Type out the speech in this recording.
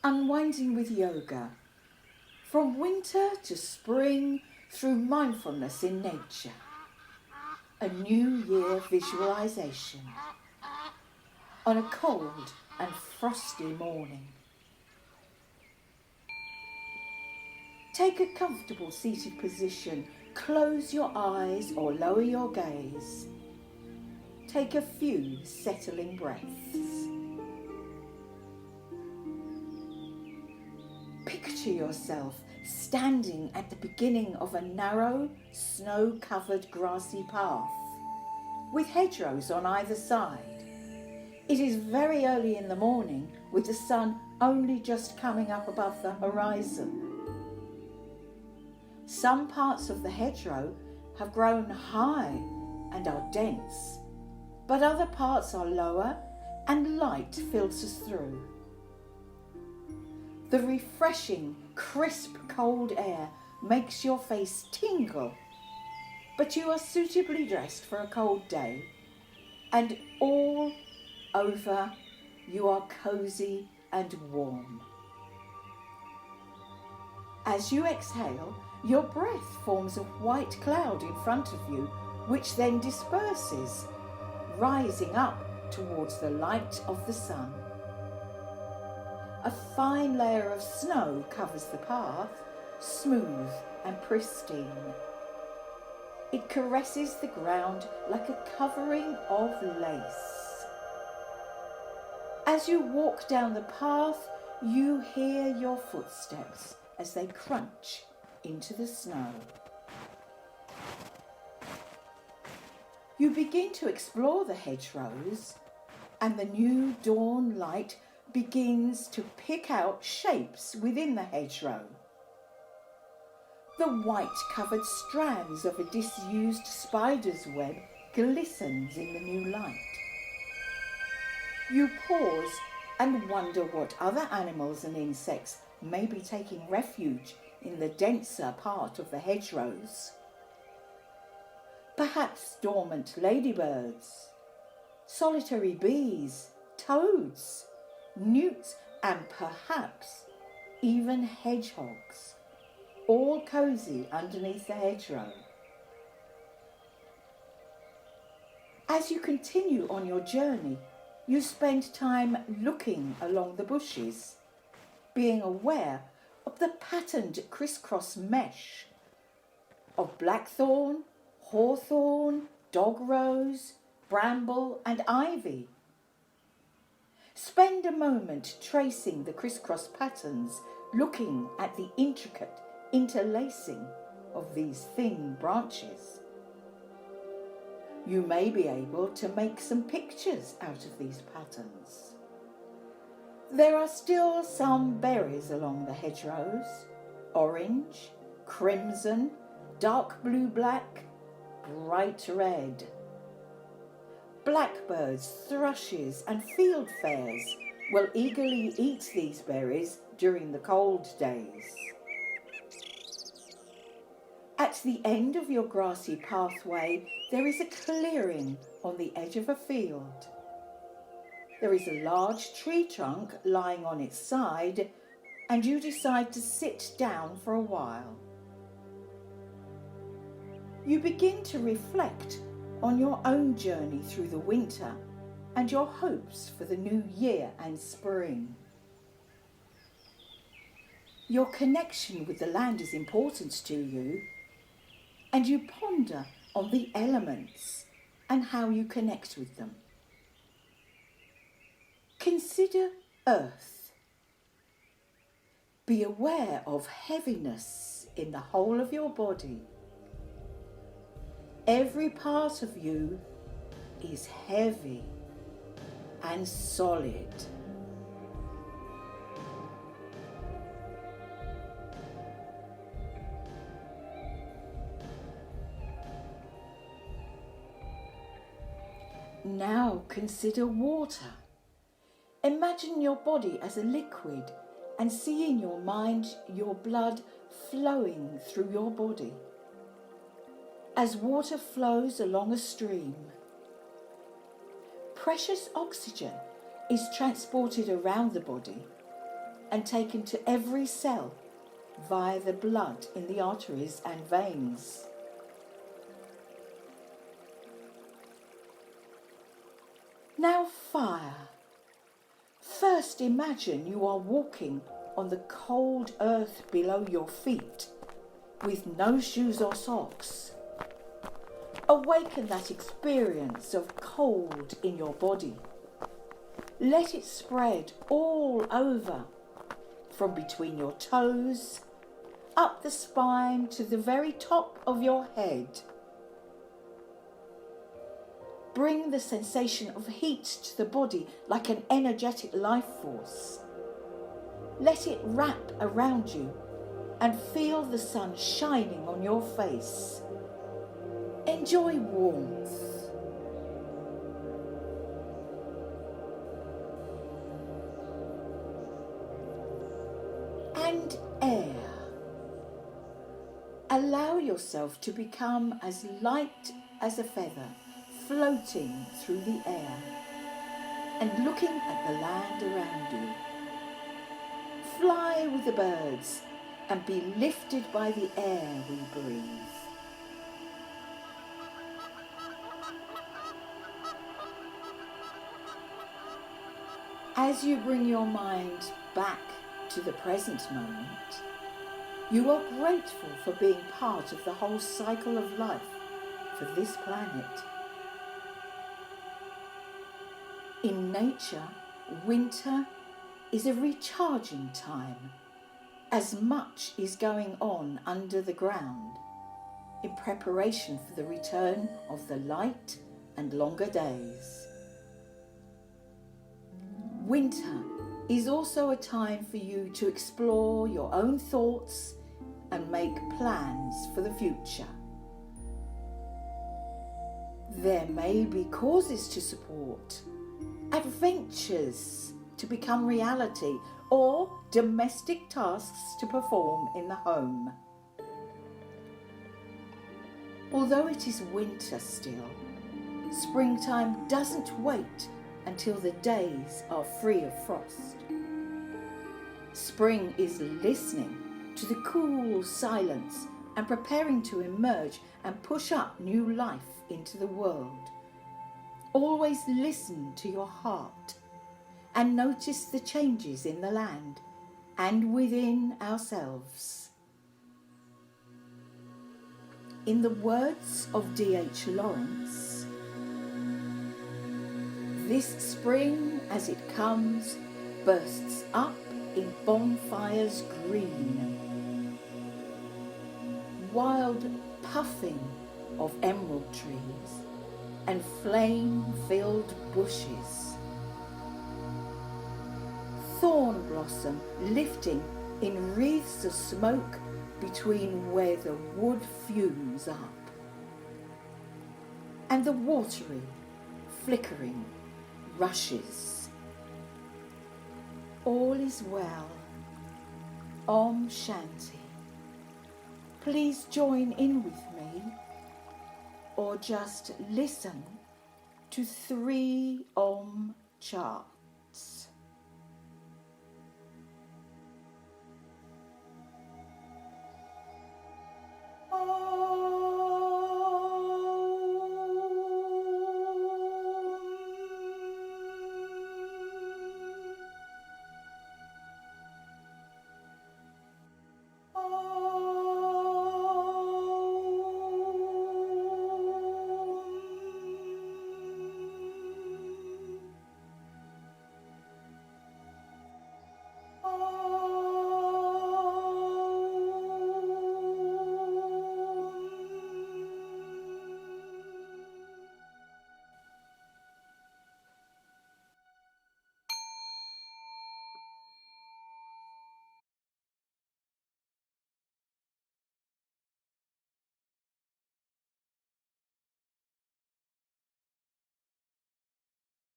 Unwinding with yoga. From winter to spring through mindfulness in nature. A New Year visualisation. On a cold and frosty morning. Take a comfortable seated position. Close your eyes or lower your gaze. Take a few settling breaths. Picture yourself standing at the beginning of a narrow, snow-covered grassy path with hedgerows on either side. It is very early in the morning with the sun only just coming up above the horizon. Some parts of the hedgerow have grown high and are dense, but other parts are lower and light filters through. The refreshing, crisp, cold air makes your face tingle, but you are suitably dressed for a cold day, and all over you are cosy and warm. As you exhale, your breath forms a white cloud in front of you, which then disperses, rising up towards the light of the sun. A fine layer of snow covers the path, smooth and pristine. It caresses the ground like a covering of lace. As you walk down the path, you hear your footsteps as they crunch into the snow. You begin to explore the hedgerows, and the new dawn light begins to pick out shapes within the hedgerow. The white-covered strands of a disused spider's web glistens in the new light. You pause and wonder what other animals and insects may be taking refuge in the denser part of the hedgerows. Perhaps dormant ladybirds, solitary bees, toads, newts, and perhaps even hedgehogs, all cosy underneath the hedgerow. As you continue on your journey, you spend time looking along the bushes, being aware of the patterned crisscross mesh of blackthorn, hawthorn, dogrose, bramble and ivy. Spend a moment tracing the crisscross patterns, looking at the intricate interlacing of these thin branches. You may be able to make some pictures out of these patterns. There are still some berries along the hedgerows, orange, crimson, dark blue-black, bright red. Blackbirds, thrushes and fieldfares will eagerly eat these berries during the cold days. At the end of your grassy pathway, there is a clearing on the edge of a field. There is a large tree trunk lying on its side, and you decide to sit down for a while. You begin to reflect on your own journey through the winter and your hopes for the new year and spring. Your connection with the land is important to you, and you ponder on the elements and how you connect with them. Consider earth. Be aware of heaviness in the whole of your body. Every part of you is heavy and solid. Now consider water. Imagine your body as a liquid and see in your mind your blood flowing through your body. As water flows along a stream, precious oxygen is transported around the body, and taken to every cell via the blood in the arteries and veins. Now fire. First imagine you are walking on the cold earth below your feet with no shoes or socks. Awaken that experience of cold in your body. Let it spread all over, from between your toes, up the spine to the very top of your head. Bring the sensation of heat to the body like an energetic life force. Let it wrap around you and feel the sun shining on your face. Enjoy warmth. And air. Allow yourself to become as light as a feather, floating through the air and looking at the land around you. Fly with the birds and be lifted by the air we breathe. As you bring your mind back to the present moment, you are grateful for being part of the whole cycle of life for this planet. In nature, winter is a recharging time, as much is going on under the ground in preparation for the return of the light and longer days. Winter is also a time for you to explore your own thoughts and make plans for the future. There may be causes to support, adventures to become reality, or domestic tasks to perform in the home. Although it is winter still, springtime doesn't wait until the days are free of frost. Spring is listening to the cool silence and preparing to emerge and push up new life into the world. Always listen to your heart and notice the changes in the land and within ourselves. In the words of D.H. Lawrence, this spring as it comes bursts up in bonfires green, wild puffing of emerald trees and flame-filled bushes, thorn blossom lifting in wreaths of smoke between where the wood fumes up, and the watery, flickering rushes. All is well. Om Shanti. Please join in with me, or just listen to 3 Om chart.